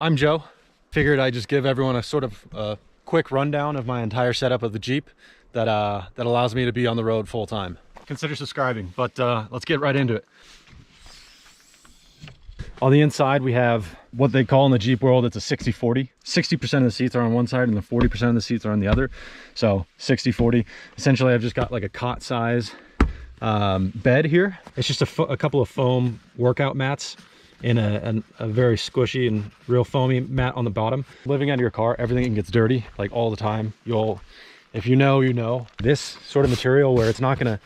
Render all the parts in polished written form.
I'm Joe. Figured I'd just give everyone a sort of quick rundown of my entire setup of the Jeep that allows me to be on the road full time. Consider subscribing, but let's get right into it. On the inside, we have what they call in the Jeep world, it's a 60-40. 60% of the seats are on one side and the 40% of the seats are on the other. So 60-40. Essentially, I've just got like a cot size bed here. It's just a couple of foam workout mats in a very squishy and real foamy mat on the bottom. Living out of your car, everything gets dirty like all the time. If you know, you know. This sort of material where it's not gonna,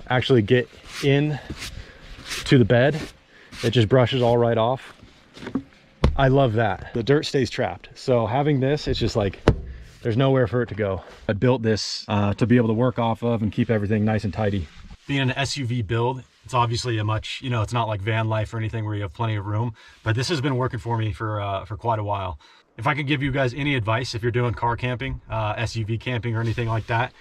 actually get in to the bed, it just brushes all right off. I love that. The dirt stays trapped. So having this, it's just like, there's nowhere for it to go. I built this to be able to work off of and keep everything nice and tidy. Being an SUV build, it's obviously a much, it's not like van life or anything where you have plenty of room, but this has been working for me for quite a while. If I could give you guys any advice, if you're doing car camping, SUV camping or anything like that,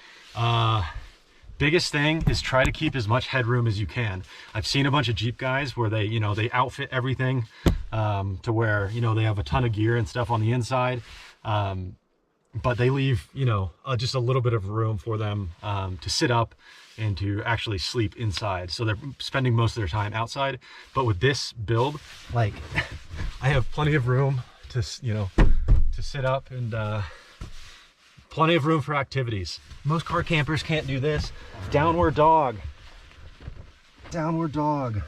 biggest thing is try to keep as much headroom as you can. I've seen a bunch of Jeep guys where they, they outfit everything to where, they have a ton of gear and stuff on the inside. But they leave, just a little bit of room for them to sit up and to actually sleep inside. So they're spending most of their time outside. But with this build, like I have plenty of room to, to sit up and plenty of room for activities. Most car campers can't do this. Downward dog. Downward dog.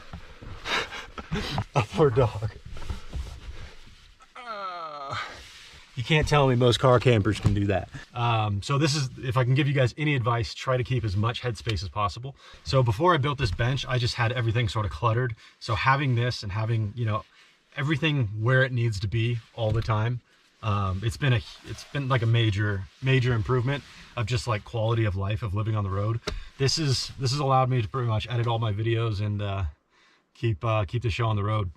Upward dog. You can't tell me most car campers can do that. So this is, if I can give you guys any advice, try to keep as much headspace as possible. So before I built this bench, I just had everything sort of cluttered. So having this and having, everything where it needs to be all the time, it's been like a major improvement of just like quality of life of living on the road. This has allowed me to pretty much edit all my videos and keep the show on the road.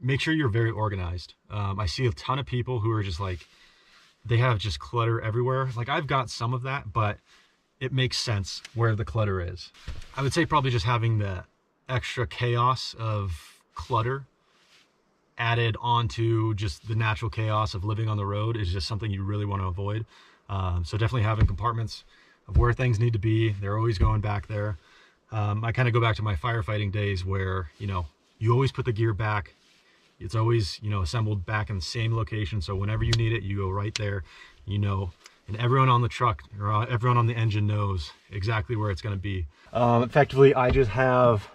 Make sure you're very organized. I see a ton of people who are just like, they have just clutter everywhere. Like I've got some of that, but it makes sense where the clutter is. I would say probably just having the extra chaos of clutter added onto just the natural chaos of living on the road is just something you really want to avoid. So definitely having compartments of where things need to be. They're always going back there. I kind of go back to my firefighting days where, you always put the gear back. It's always, assembled back in the same location. So whenever you need it, you go right there, and everyone on the truck or everyone on the engine knows exactly where it's going to be. Effectively, I just have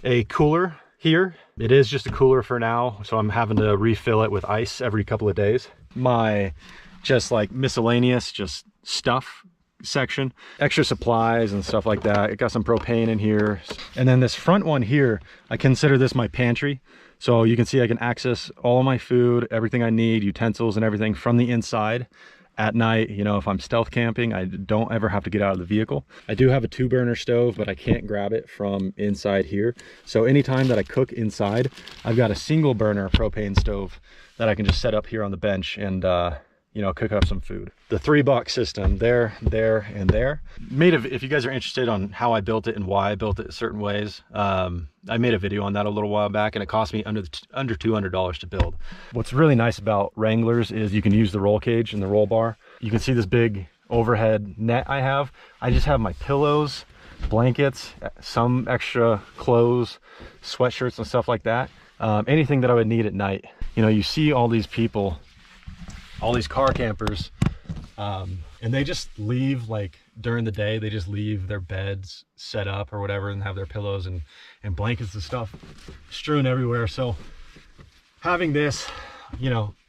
a cooler here. It is just a cooler for now. So I'm having to refill it with ice every couple of days. My just like miscellaneous, just stuff section, extra supplies and stuff like that. It got some propane in here. And then this front one here, I consider this my pantry. So you can see I can access all of my food, everything I need, utensils and everything from the inside. At night, if I'm stealth camping, I don't ever have to get out of the vehicle. I do have a 2-burner stove, but I can't grab it from inside here. So anytime that I cook inside, I've got a single burner propane stove that I can just set up here on the bench and cook up some food. The 3-box system there, and there. If you guys are interested on how I built it and why I built it certain ways, I made a video on that a little while back and it cost me under $200 to build. What's really nice about Wranglers is you can use the roll cage and the roll bar. You can see this big overhead net I have. I just have my pillows, blankets, some extra clothes, sweatshirts and stuff like that. Anything that I would need at night. You see all these people, all these car campers, and they just leave, like during the day, they just leave their beds set up or whatever and have their pillows and blankets and stuff strewn everywhere. So having this,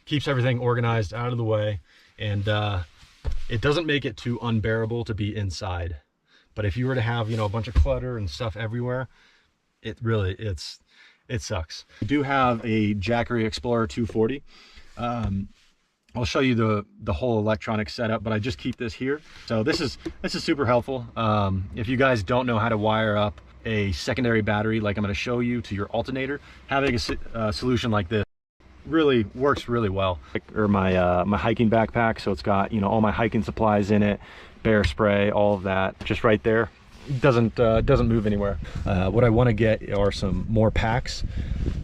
keeps everything organized out of the way, and it doesn't make it too unbearable to be inside. But if you were to have, a bunch of clutter and stuff everywhere, it sucks. I do have a Jackery Explorer 240. I'll show you the whole electronic setup, but I just keep this here. So this is super helpful. If you guys don't know how to wire up a secondary battery like I'm going to show you to your alternator, having a solution like this really works really well. Or my my hiking backpack, so it's got all my hiking supplies in it, bear spray, all of that, just right there. Doesn't move anywhere. What I want to get are some more packs,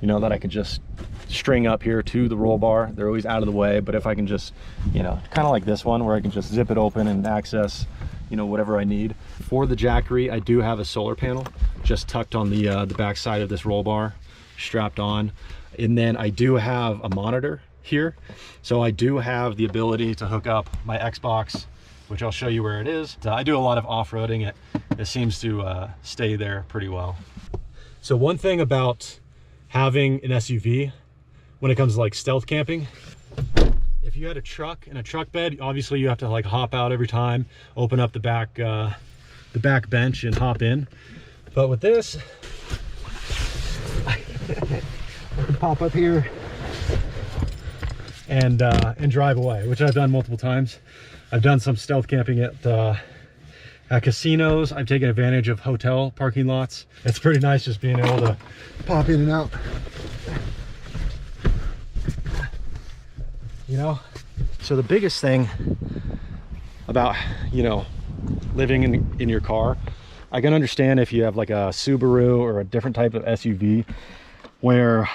that I can just string up here to the roll bar. They're always out of the way, but if I can just, you know, kind of like this one where I can just zip it open and access, you know, whatever I need. For the Jackery, I do have a solar panel just tucked on the back side of this roll bar, strapped on. And then I do have a monitor here. So I do have the ability to hook up my Xbox, which I'll show you where it is. I do a lot of off-roading. It seems to stay there pretty well. So one thing about having an SUV when it comes to like stealth camping, if you had a truck and a truck bed, obviously you have to like hop out every time, open up the back bench and hop in. But with this, I can pop up here and drive away, which I've done multiple times. I've done some stealth camping at casinos. I've taken advantage of hotel parking lots. It's pretty nice just being able to pop in and out, you know? So the biggest thing about, you know, living in your car, I can understand if you have like a Subaru or a different type of SUV where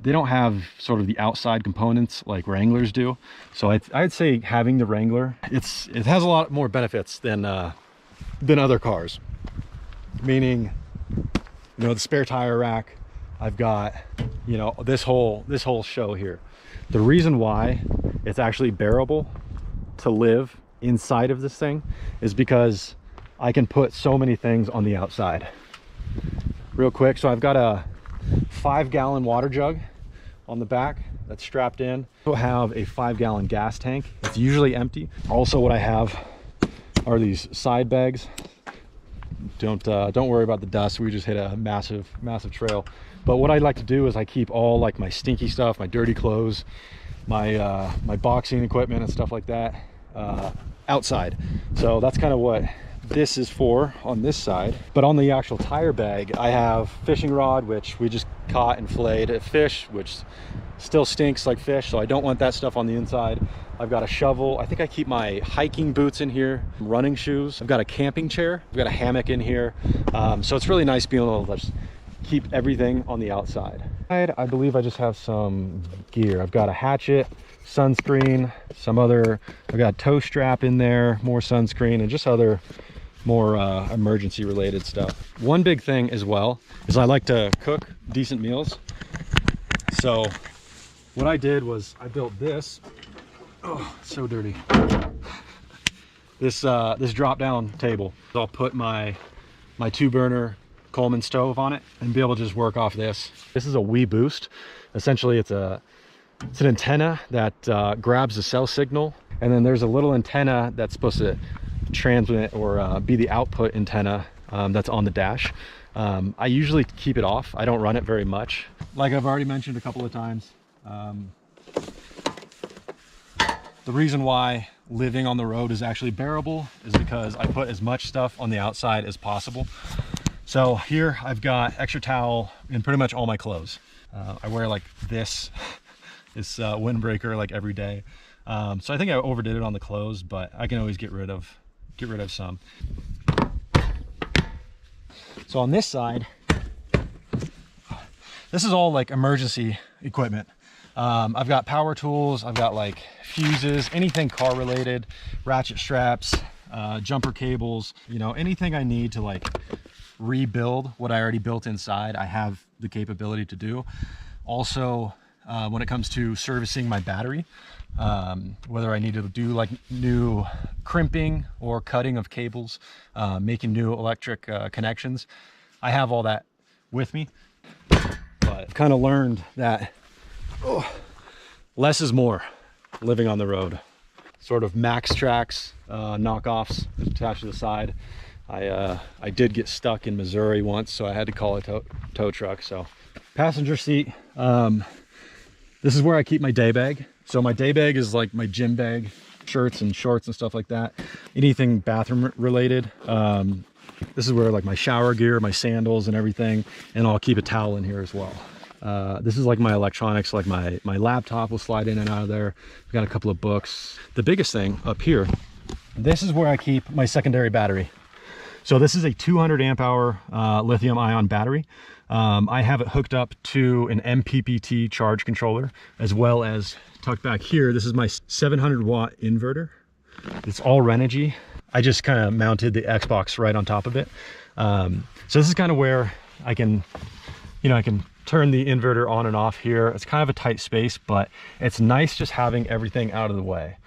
they don't have sort of the outside components like Wranglers do. So I'd say having the Wrangler, it has a lot more benefits than other cars. Meaning, you know, the spare tire rack, I've got, you know, this whole show here. The reason why it's actually bearable to live inside of this thing is because I can put so many things on the outside. Real quick, so I've got a 5-gallon water jug on the back that's strapped in. I have a 5-gallon gas tank. It's usually empty. Also, what I have are these side bags. Don't worry about the dust. We just hit a massive trail. But what I like to do is I keep all like my stinky stuff, my dirty clothes, my boxing equipment and stuff like that outside. So that's kind of what this is for on this side. But on the actual tire bag, I have fishing rod, which we just caught and filleted a fish, which still stinks like fish, so I don't want that stuff on the inside. I've got a shovel. I think I keep my hiking boots in here, running shoes. I've got a camping chair. I've got a hammock in here. So it's really nice being able to just keep everything on the outside. I believe I just have some gear. I've got a hatchet, sunscreen, I've got a toe strap in there, more sunscreen, and just other more emergency related stuff. One big thing as well is I like to cook decent meals. So what I did was I built this. Oh, it's so dirty. This drop down table. So I'll put my 2-burner Coleman stove on it and be able to just work off this. This is a WeBoost. Essentially it's an antenna that grabs the cell signal, and then there's a little antenna that's supposed to transmit or be the output antenna that's on the dash. I usually keep it off. I don't run it very much. Like I've already mentioned a couple of times, the reason why living on the road is actually bearable is because I put as much stuff on the outside as possible. So here I've got extra towel and pretty much all my clothes. I wear like this windbreaker like every day. So I think I overdid it on the clothes, but I can always get rid of some. So on this side, this is all like emergency equipment. I've got power tools, I've got like fuses, anything car related, ratchet straps, jumper cables, you know, anything I need to like rebuild what I already built inside, I have the capability to do. Also, when it comes to servicing my battery, whether I need to do like new crimping or cutting of cables, making new electric connections, I have all that with me. But I've kind of learned that less is more living on the road. Sort of Max Tracks knockoffs attached to the side. I did get stuck in Missouri once, so I had to call a tow truck. So passenger seat, this is where I keep my day bag. So my day bag is like my gym bag, shirts and shorts and stuff like that. Anything bathroom related. This is where like my shower gear, my sandals and everything, and I'll keep a towel in here as well. This is like my electronics, like my laptop will slide in and out of there. I've got a couple of books. The biggest thing up here, this is where I keep my secondary battery. So this is a 200 amp hour lithium ion battery. I have it hooked up to an MPPT charge controller, as well as tucked back here. This is my 700 watt inverter. It's all Renogy. I just kind of mounted the Xbox right on top of it. So this is kind of where I can, I can turn the inverter on and off here. It's kind of a tight space, but it's nice just having everything out of the way.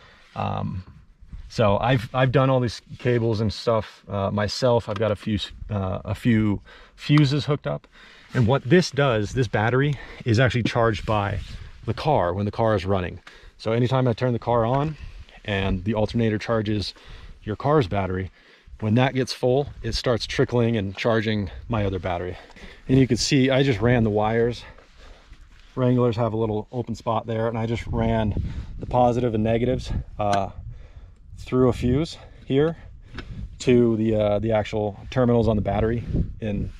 So I've done all these cables and stuff myself. I've got a few fuses hooked up. And what this does, this battery is actually charged by the car when the car is running. So anytime I turn the car on and the alternator charges your car's battery, when that gets full, it starts trickling and charging my other battery. And you can see I just ran the wires. Wranglers have a little open spot there, and I just ran the positive and negatives through a fuse here to the actual terminals on the battery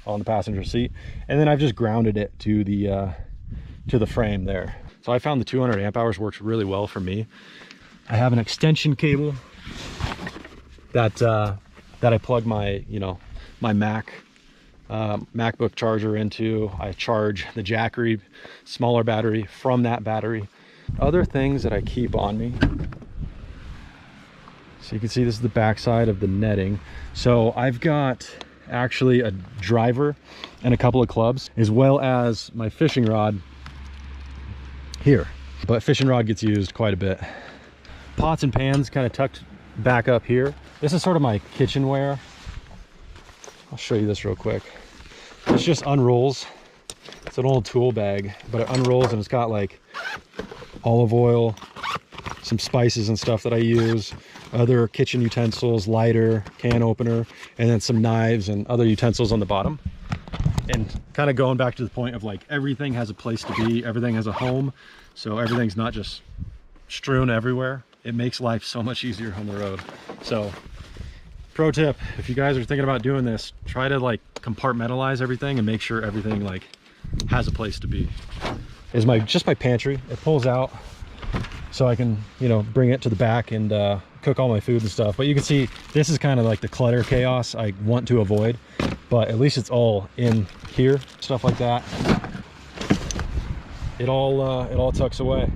on the passenger seat, and then I've just grounded it to the frame there. So I found the 200 amp hours works really well for me. I have an extension cable that I plug my my MacBook charger into. I charge the Jackery smaller battery from that battery. Other things that I keep on me. So you can see this is the backside of the netting. So I've got actually a driver and a couple of clubs, as well as my fishing rod here. But fishing rod gets used quite a bit. Pots and pans kind of tucked back up here. This is sort of my kitchenware. I'll show you this real quick. This just unrolls. It's an old tool bag, but it unrolls and it's got like olive oil, some spices and stuff that I use, other kitchen utensils, lighter, can opener, and then some knives and other utensils on the bottom. And kind of going back to the point of like everything has a place to be, everything has a home, so everything's not just strewn everywhere. It makes life so much easier on the road. So pro tip, if you guys are thinking about doing this, try to like compartmentalize everything and make sure everything like has a place to be. Is just my pantry. It pulls out so I can bring it to the back and cook all my food and stuff. But you can see this is kind of like the clutter chaos I want to avoid, but at least it's all in here, stuff like that. It all tucks away.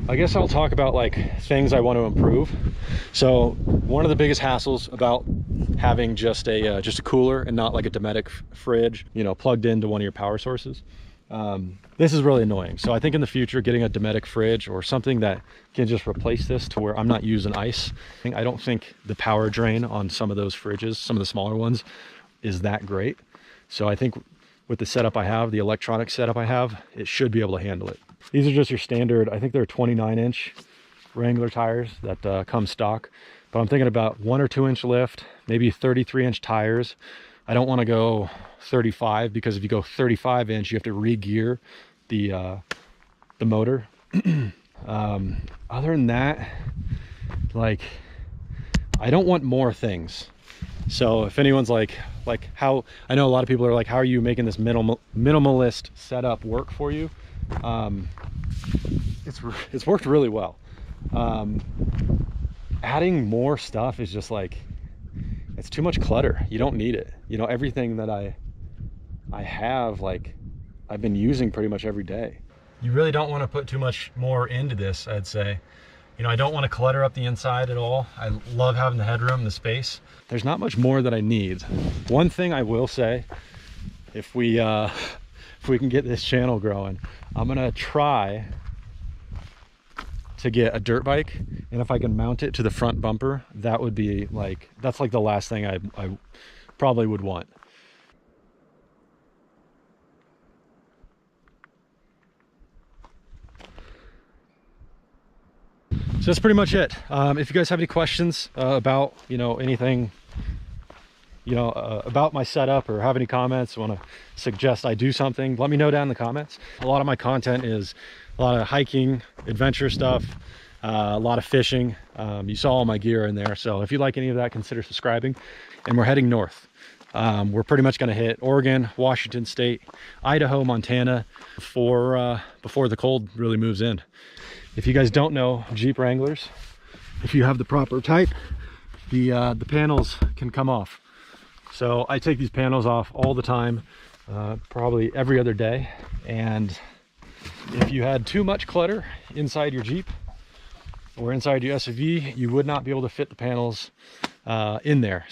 I guess I'll talk about like things I want to improve. So one of the biggest hassles about having just a cooler and not like a Dometic fridge, plugged into one of your power sources. This is really annoying. So I think in the future, getting a Dometic fridge or something that can just replace this to where I'm not using ice. I don't think the power drain on some of those fridges, some of the smaller ones, is that great. So I think with the setup I have, the electronic setup I have, it should be able to handle it. These are just your standard, I think they're 29-inch Wrangler tires that come stock. But I'm thinking about 1 or 2 inch lift, maybe 33-inch tires. I don't want to go 35, because if you go 35-inch, you have to re-gear the motor. Other than that, like, I don't want more things. So if anyone's like how, I know a lot of people are like, how are you making this minimalist setup work for you? It's worked really well. Adding more stuff is just like, it's too much clutter. You don't need it. Everything that I have, like, I've been using pretty much every day. You really don't want to put too much more into this, I'd say. I don't want to clutter up the inside at all. I love having the headroom, the space. There's not much more that I need. One thing I will say, if we can get this channel growing, I'm gonna try to get a dirt bike, and if I can mount it to the front bumper, that would be like, that's like the last thing I probably would want. So that's pretty much it. If you guys have any questions about anything about my setup, or have any comments, want to suggest I do something, let me know down in the comments. A lot of my content is a lot of hiking, adventure stuff, a lot of fishing. You saw all my gear in there, so if you like any of that, consider subscribing. And we're heading north. We're pretty much going to hit Oregon, Washington State, Idaho, Montana before the cold really moves in. If you guys don't know Jeep Wranglers, if you have the proper type, the panels can come off. So I take these panels off all the time, probably every other day. And if you had too much clutter inside your Jeep or inside your SUV, you would not be able to fit the panels in there.